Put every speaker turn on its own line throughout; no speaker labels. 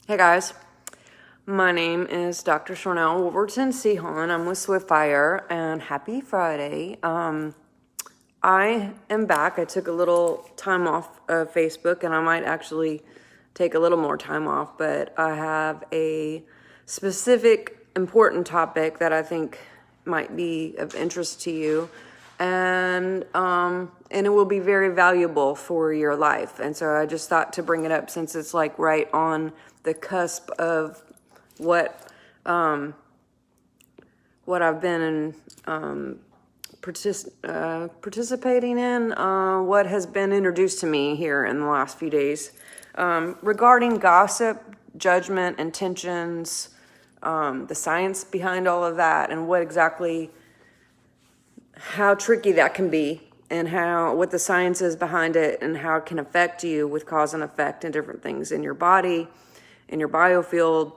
Hey guys, my name is DrSharnael Wolverton Sehon. I'm with Swiftfire, and happy Friday. I am back. I took a little time off of Facebook, and I might actually take a little more time off, but I have a specific important topic that I think might be of interest to you, and it will be very valuable for your life. And so I just thought to bring it up since it's like right on the cusp of what I've been participating in, what has been introduced to me here in the last few days regarding gossip, judgment, intentions, the science behind all of that, and how tricky that can be, and what the science is behind it, and how it can affect you with cause and effect and different things in your body, in your biofield,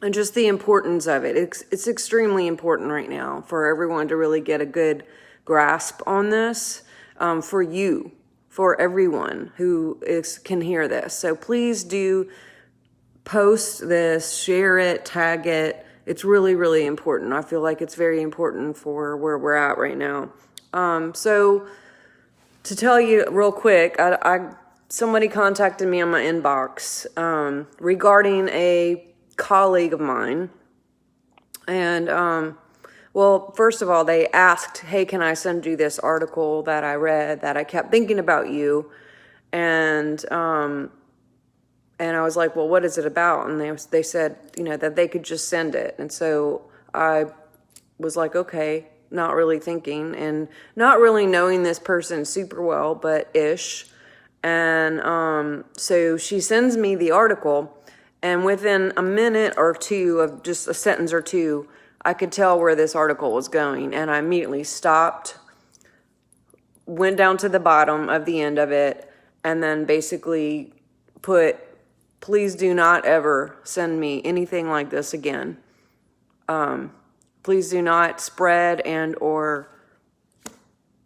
and just the importance of it. It's extremely important right now for everyone to really get a good grasp on this, for everyone who can hear this. So please do post this, share it, tag it. It's really, really important. I feel like it's very important for where we're at right now. So to tell you real quick, somebody contacted me on my inbox regarding a colleague of mine. And, well, first of all, they asked, hey, can I send you this article that I read that I kept thinking about you? And I was like, well, what is it about? And they said, that they could just send it. And so I was like, okay, not really thinking and not really knowing this person super well, but ish. And so she sends me the article, and within a minute or two of just a sentence or two, I could tell where this article was going. And I immediately stopped, went down to the bottom of the end of it, and then basically put, please do not ever send me anything like this again. Please do not spread and or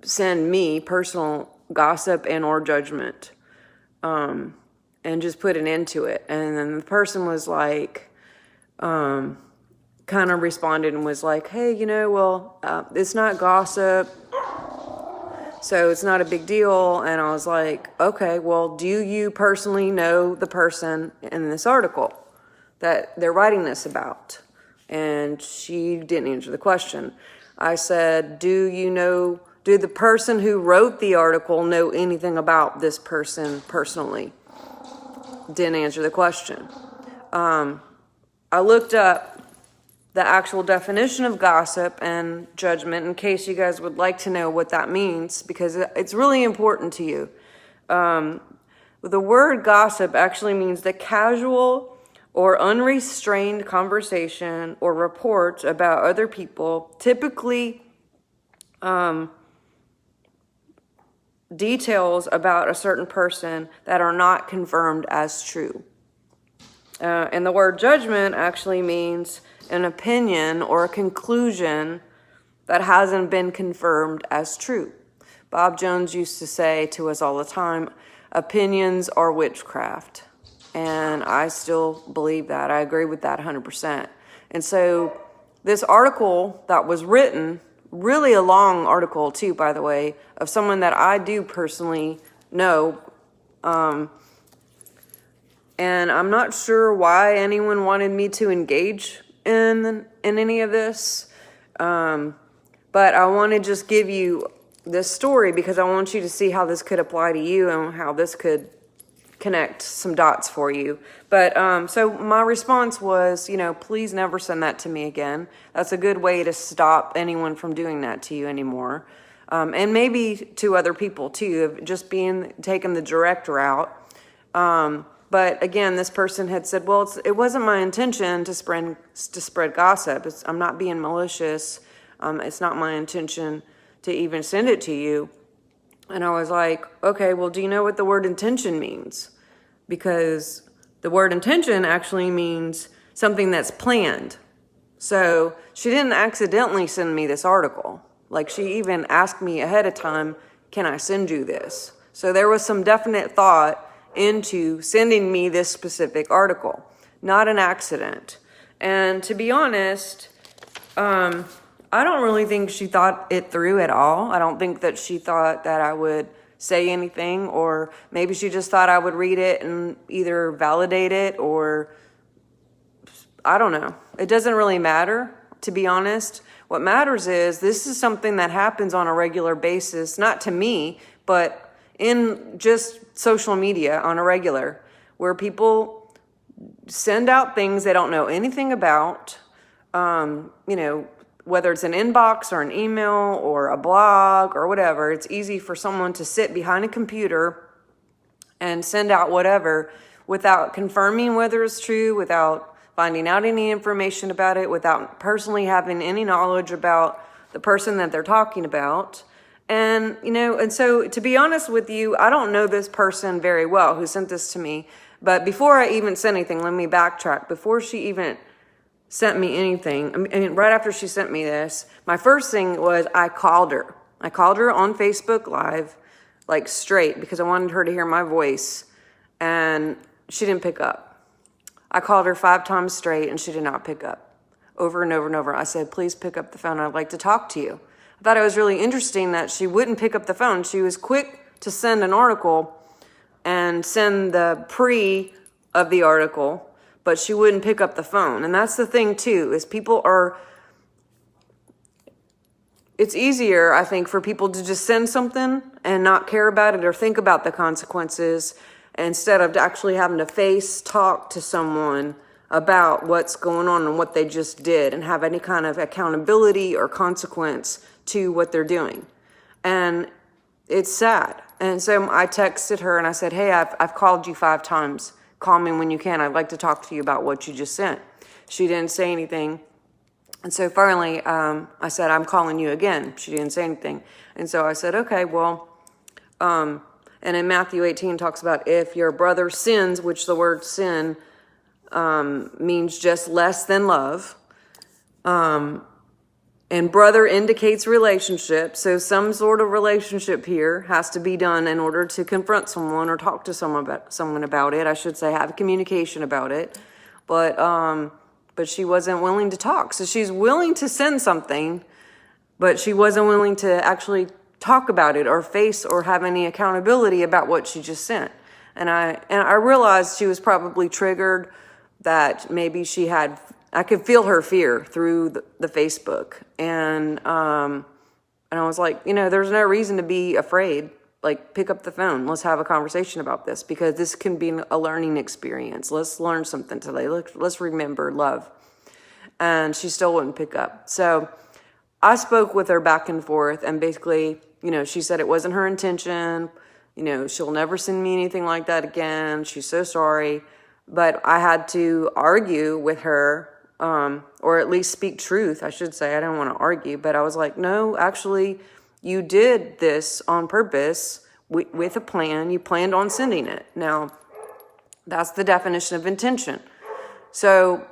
send me personal gossip and or judgment, and just put an end to it. And then the person was like, kind of responded and was like, hey, it's not gossip, so it's not a big deal. And I was like, okay, well, do you personally know the person in this article that they're writing this about? And she didn't answer the question. I said, do the person who wrote the article know anything about this person personally? Didn't answer the question. I looked up the actual definition of gossip and judgment in case you guys would like to know what that means, because it's really important to you. The word gossip actually means the casual or unrestrained conversation or report about other people, typically details about a certain person that are not confirmed as true. And the word judgment actually means an opinion or a conclusion that hasn't been confirmed as true. Bob Jones used to say to us all the time, opinions are witchcraft. And I still believe that. I agree with that 100%. And so this article that was written, really a long article too, by the way, of someone that I do personally know. And I'm not sure why anyone wanted me to engage in any of this. But I want to just give you this story because I want you to see how this could apply to you and how this could connect some dots for you. But so my response was, please never send that to me again. That's a good way to stop anyone from doing that to you anymore. And maybe to other people too, of just taking the direct route. But again, this person had said, well, it wasn't my intention to spread gossip. I'm not being malicious. It's not my intention to even send it to you. And I was like, okay, well, do you know what the word intention means? Because the word intention actually means something that's planned. So she didn't accidentally send me this article. Like, she even asked me ahead of time, can I send you this? So there was some definite thought into sending me this specific article. not an accident. And to be honest, I don't really think she thought it through at all. I don't think that she thought that I would say anything, or maybe she just thought I would read it and either validate it, or I don't know. It doesn't really matter, to be honest. What matters is this is something that happens on a regular basis, not to me, but in just social media on a regular, where people send out things they don't know anything about, whether it's an inbox or an email or a blog or whatever. It's easy for someone to sit behind a computer and send out whatever without confirming whether it's true, without finding out any information about it, without personally having any knowledge about the person that they're talking about. And, and so to be honest with you, I don't know this person very well who sent this to me. But before I even sent anything, let me backtrack. Before she even sent me anything, I mean, right after she sent me this, my first thing was I called her. I called her on Facebook Live, like straight, because I wanted her to hear my voice, and she didn't pick up. I called her 5 times straight, and she did not pick up. Over and over and over. I said, please pick up the phone. I'd like to talk to you. I thought it was really interesting that she wouldn't pick up the phone. She was quick to send an article and send the pre of the article, but she wouldn't pick up the phone. And that's the thing too, is it's easier, I think, for people to just send something and not care about it or think about the consequences, instead of actually having to talk to someone about what's going on and what they just did, and have any kind of accountability or consequence to what they're doing. And it's sad. And so I texted her and I said, hey, I've called you 5 times. Call me when you can. I'd like to talk to you about what you just sent. She didn't say anything. And so finally, I said, I'm calling you again. She didn't say anything. And so I said, okay, well, and in Matthew 18 talks about if your brother sins, which the word sin means just less than love. And brother indicates relationship. So some sort of relationship here has to be done in order to confront someone or talk to someone about it. I should say have communication about it. But she wasn't willing to talk. So she's willing to send something, but she wasn't willing to actually talk about it or face or have any accountability about what she just sent. And I realized she was probably triggered, that maybe I could feel her fear through the Facebook. And I was like, there's no reason to be afraid. Like, pick up the phone. Let's have a conversation about this, because this can be a learning experience. Let's learn something today. Let's remember love. And she still wouldn't pick up. So I spoke with her back and forth, and basically, she said it wasn't her intention. She'll never send me anything like that again. She's so sorry. But I had to argue with her, or at least speak truth, I should say. I don't want to argue, but I was like, no, actually, you did this on purpose with a plan. You planned on sending it. Now, that's the definition of intention. So,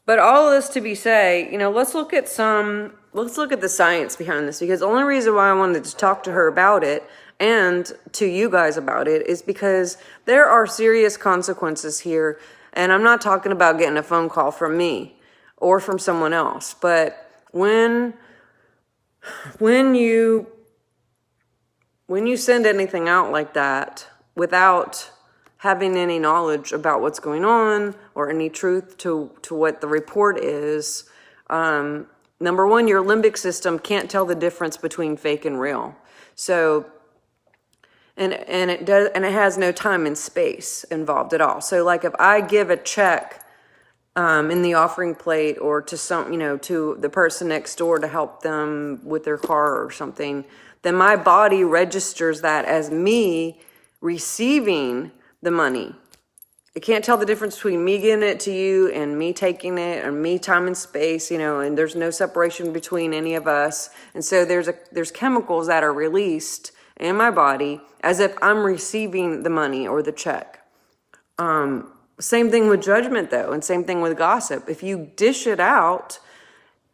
but all of this to be say, let's look at the science behind this, because the only reason why I wanted to talk to her about it and to you guys about it is because there are serious consequences here. And I'm not talking about getting a phone call from me or from someone else, but when you send anything out like that without having any knowledge about what's going on or any truth to what the report is, number one, your limbic system can't tell the difference between fake and real. So, and it has no time and space involved at all. So, like, if I give a check in the offering plate, or to to the person next door to help them with their car or something, then my body registers that as me receiving the money. It can't tell the difference between me giving it to you and me taking it, or me time and space, and there's no separation between any of us. And so there's chemicals that are released in my body as if I'm receiving the money or the check. Same thing with judgment, though, and same thing with gossip. If you dish it out,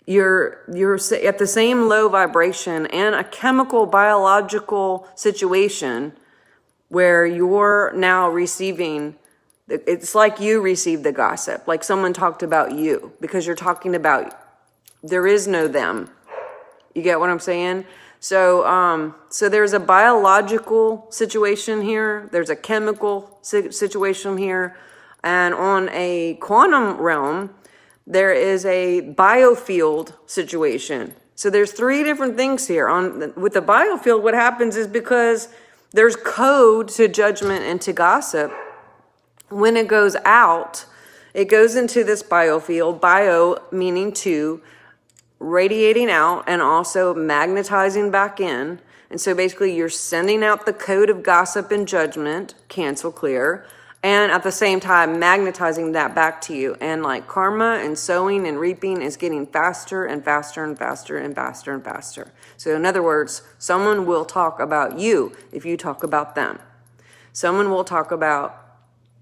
you're at the same low vibration and a chemical, biological situation where you're now receiving It's like you received the gossip, like someone talked about you, because you're talking about, there is no them. You get what I'm saying? So, so there's a biological situation here. There's a chemical situation here. And on a quantum realm, there is a biofield situation. So there's three different things here. With the biofield, what happens is because there's code to judgment and to gossip, when it goes out, it goes into this biofield, bio meaning to, radiating out and also magnetizing back in. And so basically you're sending out the code of gossip and judgment, cancel, clear, and at the same time magnetizing that back to you. And like karma and sowing and reaping is getting faster and faster and faster and faster and faster. So in other words, someone will talk about you if you talk about them. Someone will talk about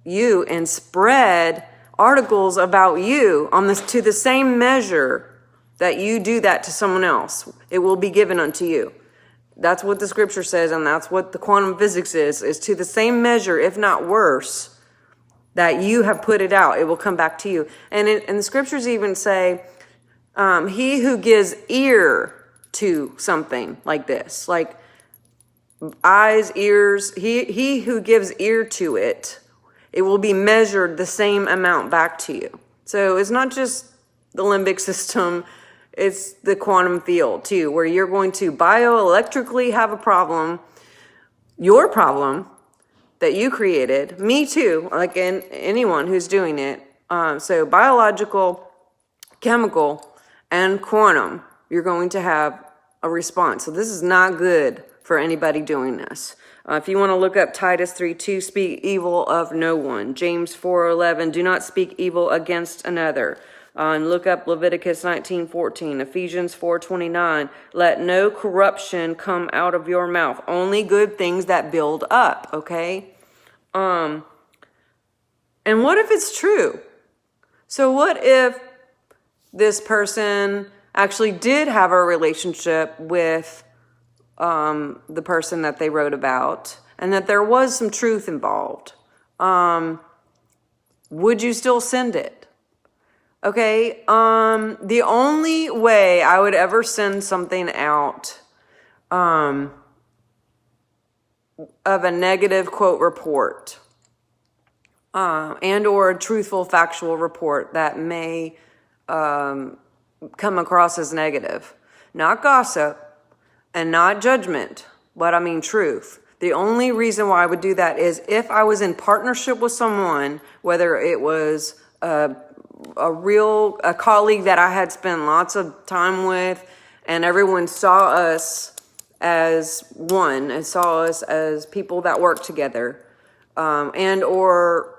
you and spread articles about you on this to the same measure that you do that to someone else. It will be given unto you. That's what the scripture says, and that's what the quantum physics is to the same measure, if not worse, that you have put it out, it will come back to you. And the scriptures even say, he who gives ear to something like this, like eyes, ears, he who gives ear to it, it will be measured the same amount back to you. So it's not just the limbic system, it's the quantum field too, where you're going to bioelectrically have a problem, your problem that you created, me too, like in anyone who's doing it. So biological, chemical, and quantum, you're going to have a response. So this is not good for anybody doing this. If you want to look up Titus 3:2, speak evil of no one. James 4:11, do not speak evil against another. And look up Leviticus 19:14, Ephesians 4:29. Let no corruption come out of your mouth. Only good things that build up, okay? And what if it's true? So what if this person actually did have a relationship with the person that they wrote about, and that there was some truth involved? Would you still send it? Okay, the only way I would ever send something out of a negative quote report and or a truthful factual report that may come across as negative, not gossip and not judgment, but I mean truth. The only reason why I would do that is if I was in partnership with someone, whether it was a colleague that I had spent lots of time with, and everyone saw us as one and saw us as people that work together, and or,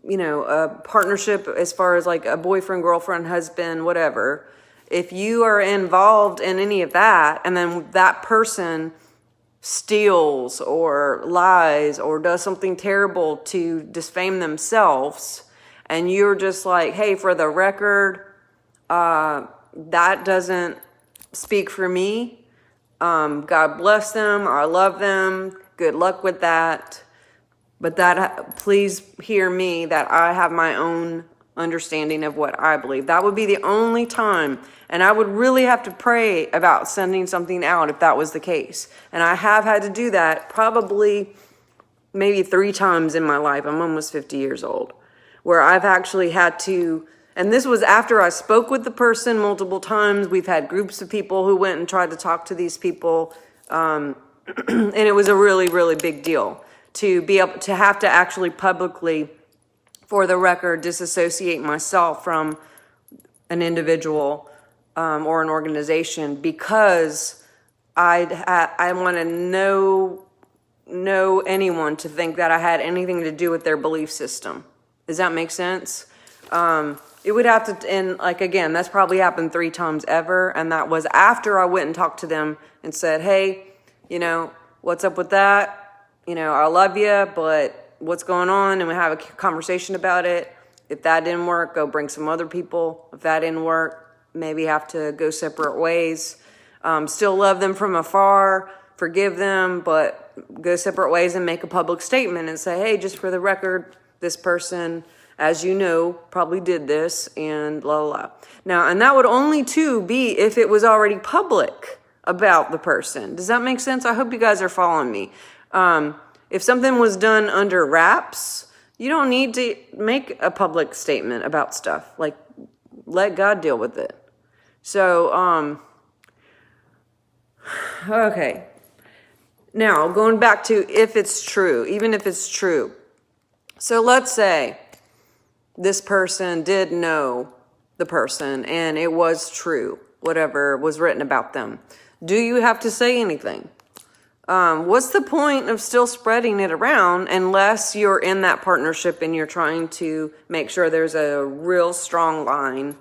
you know, a partnership as far as like a boyfriend, girlfriend, husband, whatever. If you are involved in any of that, and then that person steals or lies or does something terrible to defame themselves, and you're just like, hey, for the record, that doesn't speak for me. God bless them. I love them. Good luck with that. But that, please hear me, that I have my own understanding of what I believe. That would be the only time. And I would really have to pray about sending something out if that was the case. And I have had to do that probably maybe 3 times in my life. I'm almost 50 years old. Where I've actually had to, and this was after I spoke with the person multiple times. We've had groups of people who went and tried to talk to these people. And it was a really, really big deal to be able to have to actually publicly, for the record, disassociate myself from an individual or an organization, because I want to know anyone to think that I had anything to do with their belief system. Does that make sense? It would have to, and like, again, that's probably happened 3 times ever. And that was after I went and talked to them and said, hey, you know, what's up with that? You know, I love you, but what's going on? And we have a conversation about it. If that didn't work, go bring some other people. If that didn't work, maybe have to go separate ways. Still love them from afar, forgive them, but go separate ways and make a public statement and say, hey, just for the record, this person, as you know, probably did this, and la la la. Now, and that would only too be if it was already public about the person. Does that make sense? I hope you guys are following me. If something was done under wraps, you don't need to make a public statement about stuff. Like, let God deal with it. So, okay. Now, going back to if it's true, even if it's true. So let's say this person did know the person and it was true, whatever was written about them. Do you have to say anything? What's the point of still spreading it around unless you're in that partnership and you're trying to make sure there's a real strong line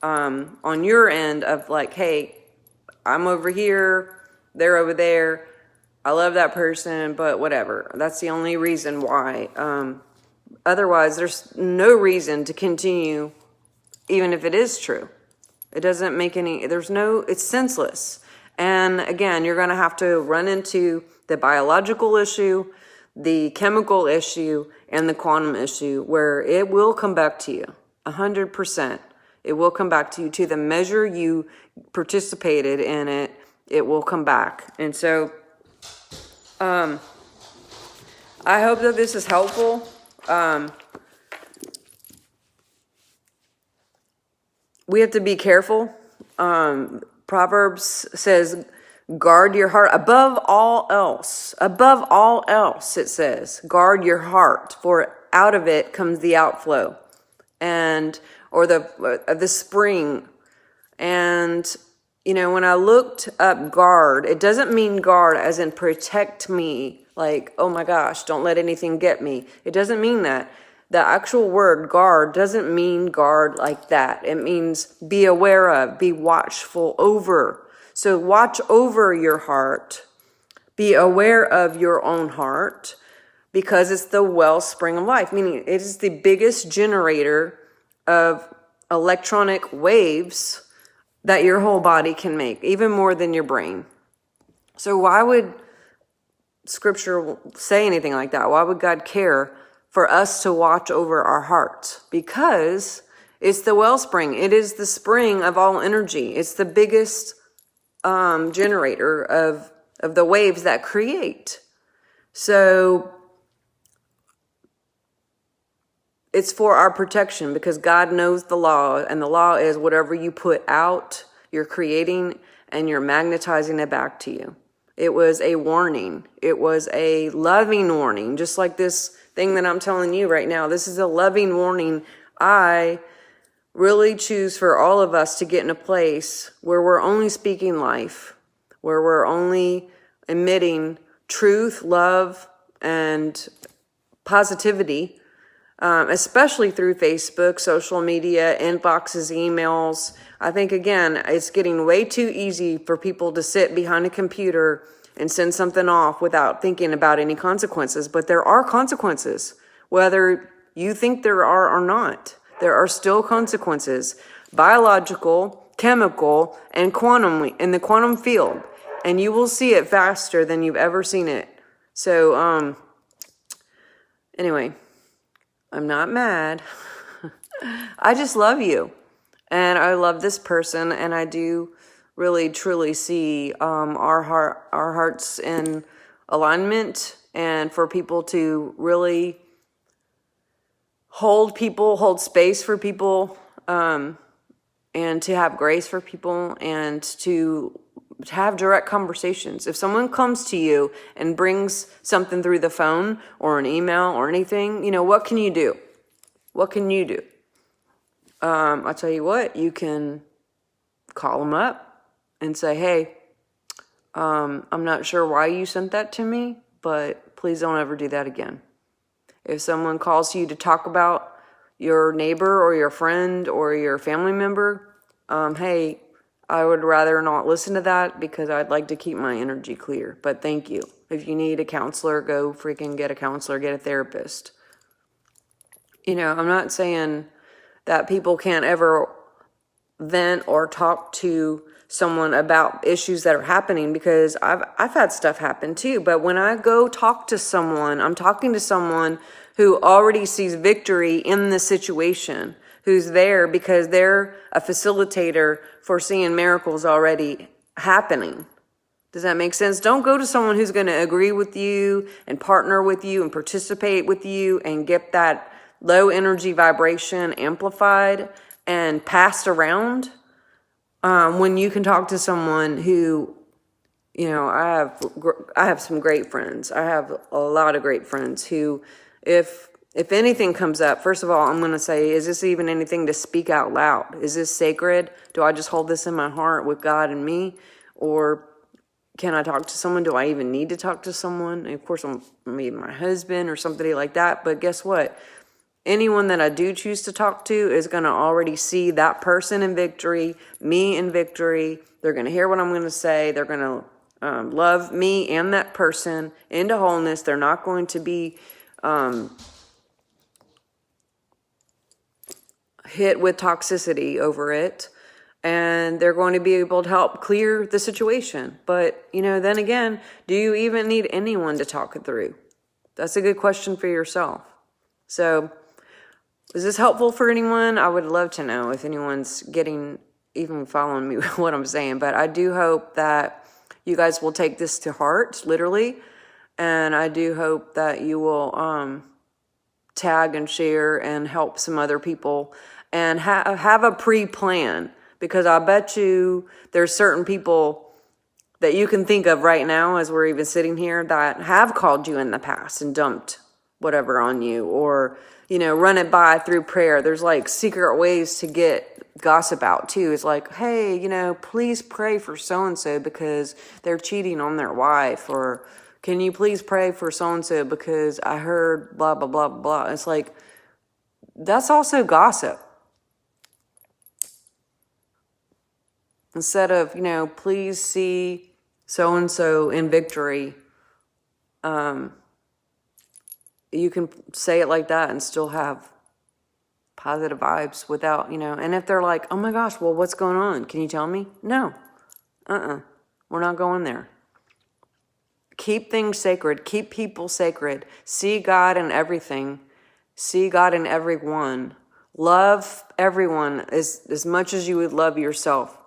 on your end of like, hey, I'm over here, they're over there. I love that person, but whatever. That's the only reason why. Otherwise, there's no reason to continue, even if it is true. It doesn't make any, it's senseless. And again, you're going to have to run into the biological issue, the chemical issue, and the quantum issue, where it will come back to you, 100%. It will come back to you to the measure you participated in it. It will come back. And so, I hope that this is helpful. We have to be careful. Proverbs says, guard your heart above all else. Above all else, it says, guard your heart, for out of it comes the outflow, or the spring. And you know, when I looked up guard, it doesn't mean guard as in protect me, like, oh my gosh, don't let anything get me. It doesn't mean that. The actual word guard doesn't mean guard like that. It means be aware of, be watchful over. So watch over your heart. Be aware of your own heart, because it's the wellspring of life, meaning it is the biggest generator of electronic waves that your whole body can make, even more than your brain. So why would Scripture say anything like that? Why would God care for us to watch over our hearts? Because it's the wellspring. It is the spring of all energy. It's the biggest generator of the waves that create. So it's for our protection, because God knows the law, and the law is whatever you put out, you're creating, and you're magnetizing it back to you. It was a warning. It was a loving warning, just like this thing that I'm telling you right now. This is a loving warning. I really choose for all of us to get in a place where we're only speaking life, where we're only emitting truth, love, and positivity, especially through Facebook, social media, inboxes, emails. I think, again, it's getting way too easy for people to sit behind a computer and send something off without thinking about any consequences. But there are consequences, whether you think there are or not. There are still consequences, biological, chemical, and quantum, in the quantum field. And you will see it faster than you've ever seen it. So, anyway, I'm not mad. I just love you. And I love this person. And I do really, truly see our hearts in alignment. And for people to really hold space for people, and to have grace for people, and to have direct conversations. If someone comes to you and brings something through the phone or an email or anything, you know, what can you do? What can you do? I'll tell you what, you can call them up and say, hey, I'm not sure why you sent that to me, but please don't ever do that again. If someone calls you to talk about your neighbor or your friend or your family member, hey, I would rather not listen to that because I'd like to keep my energy clear. But thank you. If you need a counselor, go freaking get a counselor, get a therapist. You know, I'm not saying that people can't ever vent or talk to someone about issues that are happening, because I've had stuff happen too. But when I go talk to someone, I'm talking to someone who already sees victory in the situation, who's there because they're a facilitator for seeing miracles already happening. Does that make sense? Don't go to someone who's going to agree with you and partner with you and participate with you and get that low energy vibration amplified and passed around, when you can talk to someone who, you know, I have some great friends. I have a lot of great friends who, if anything comes up, first of all, I'm going to say, is this even anything to speak out loud? Is this sacred? Do I just hold this in my heart with God and me? Or can I talk to someone? Do I even need to talk to someone? And of course, maybe my husband or somebody like that. But guess what? Anyone that I do choose to talk to is going to already see that person in victory, me in victory. They're going to hear what I'm going to say. They're going to love me and that person into wholeness. They're not going to be hit with toxicity over it. And they're going to be able to help clear the situation. But, you know, then again, do you even need anyone to talk it through? That's a good question for yourself. So, is this helpful for anyone? I would love to know if anyone's even following me with what I'm saying. But I do hope that you guys will take this to heart, literally. And I do hope that you will tag and share and help some other people and have a pre-plan. Because I bet you there's certain people that you can think of right now as we're even sitting here that have called you in the past and dumped whatever on you, or, you know, run it by through prayer. There's like secret ways to get gossip out too. It's like, hey, you know, please pray for so-and-so because they're cheating on their wife, or can you please pray for so-and-so because I heard blah, blah, blah, blah. It's like, that's also gossip. Instead of, you know, please see so-and-so in victory, you can say it like that and still have positive vibes without, you know. And if they're like, oh my gosh, well, what's going on? Can you tell me? No. We're not going there. Keep things sacred. Keep people sacred. See God in everything. See God in everyone. Love everyone as much as you would love yourself.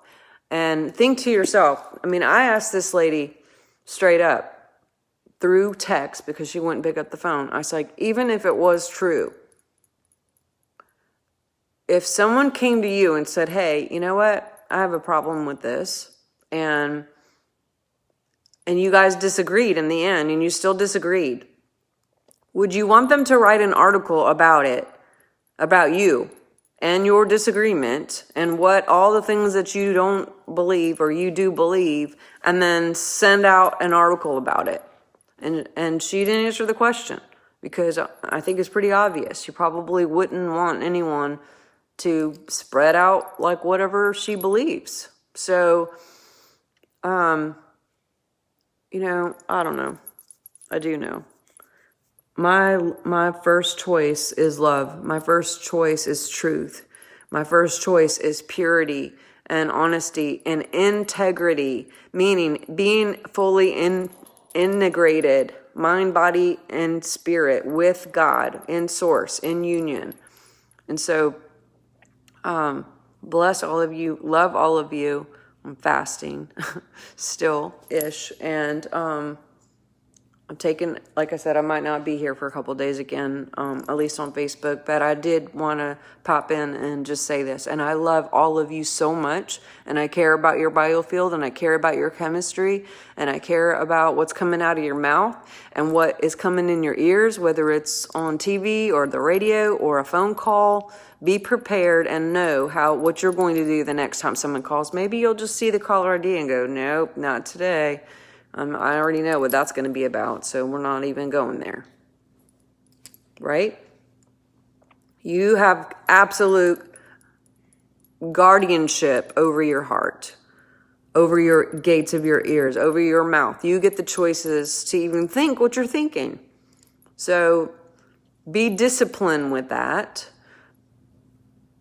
And think to yourself, I mean, I asked this lady straight up through text because she wouldn't pick up the phone. I was like, even if it was true, if someone came to you and said, hey, you know what? I have a problem with this. And you guys disagreed in the end, and you still disagreed. Would you want them to write an article about it, about you and your disagreement and what all the things that you don't believe or you do believe, and then send out an article about it? And she didn't answer the question because I think it's pretty obvious. She probably wouldn't want anyone to spread out like whatever she believes. So, you know, I don't know. I do know. My first choice is love. My first choice is truth. My first choice is purity and honesty and integrity, meaning being fully integrated, mind, body, and spirit with God, in source, in union. And so, bless all of you, love all of you. I'm fasting still-ish. And I'm taking, like I said, I might not be here for a couple of days again, at least on Facebook, but I did want to pop in and just say this. And I love all of you so much, and I care about your biofield, and I care about your chemistry, and I care about what's coming out of your mouth and what is coming in your ears, whether it's on TV or the radio or a phone call. Be prepared and know what you're going to do the next time someone calls. Maybe you'll just see the caller ID and go, nope, not today. I already know what that's going to be about, so we're not even going there. Right? You have absolute guardianship over your heart, over your gates of your ears, over your mouth. You get the choices to even think what you're thinking. So be disciplined with that.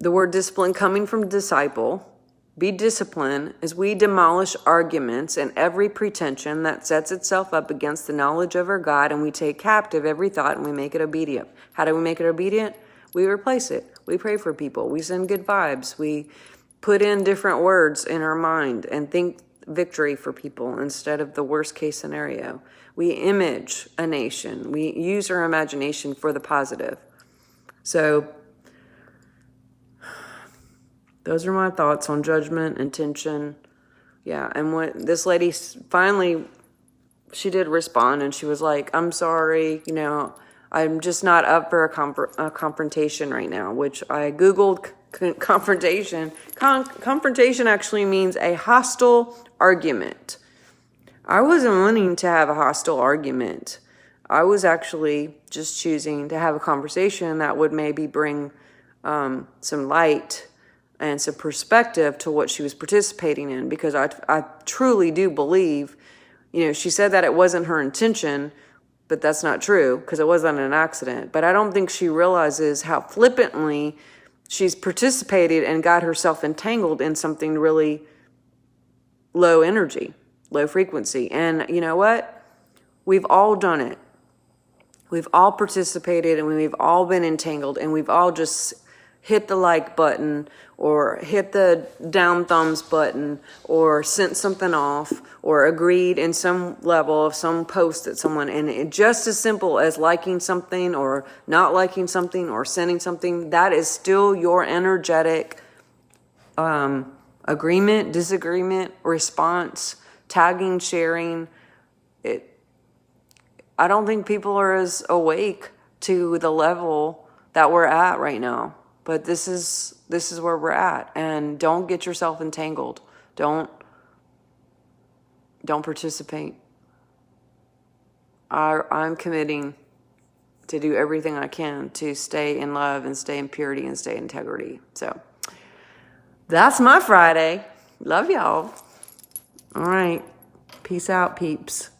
The word discipline coming from disciple. be disciplined as we demolish arguments and every pretension that sets itself up against the knowledge of our God, and we take captive every thought and we make it obedient. How do we make it obedient? We replace it. We pray for people. We send good vibes. We put in different words in our mind and think victory for people instead of the worst case scenario. We image a nation. We use our imagination for the positive. So those are my thoughts on judgment, intention. Yeah, and when this lady finally, she did respond, and she was like, I'm sorry, I'm just not up for a confrontation right now, which I Googled confrontation. Confrontation actually means a hostile argument. I wasn't wanting to have a hostile argument. I was actually just choosing to have a conversation that would maybe bring some light and some perspective to what she was participating in, because I truly do believe, she said that it wasn't her intention, but that's not true because it wasn't an accident. But I don't think she realizes how flippantly she's participated and got herself entangled in something really low energy, low frequency. And you know what? We've all done it. We've all participated and we've all been entangled, and we've all just hit the like button or hit the down thumbs button or sent something off or agreed in some level of some post that someone, and it just as simple as liking something or not liking something or sending something, that is still your energetic agreement, disagreement, response, tagging, sharing. I don't think people are as awake to the level that we're at right now. But this is where we're at, and don't get yourself entangled. Don't participate. I'm committing to do everything I can to stay in love and stay in purity and stay in integrity. So that's my Friday. Love y'all. All right. Peace out, peeps.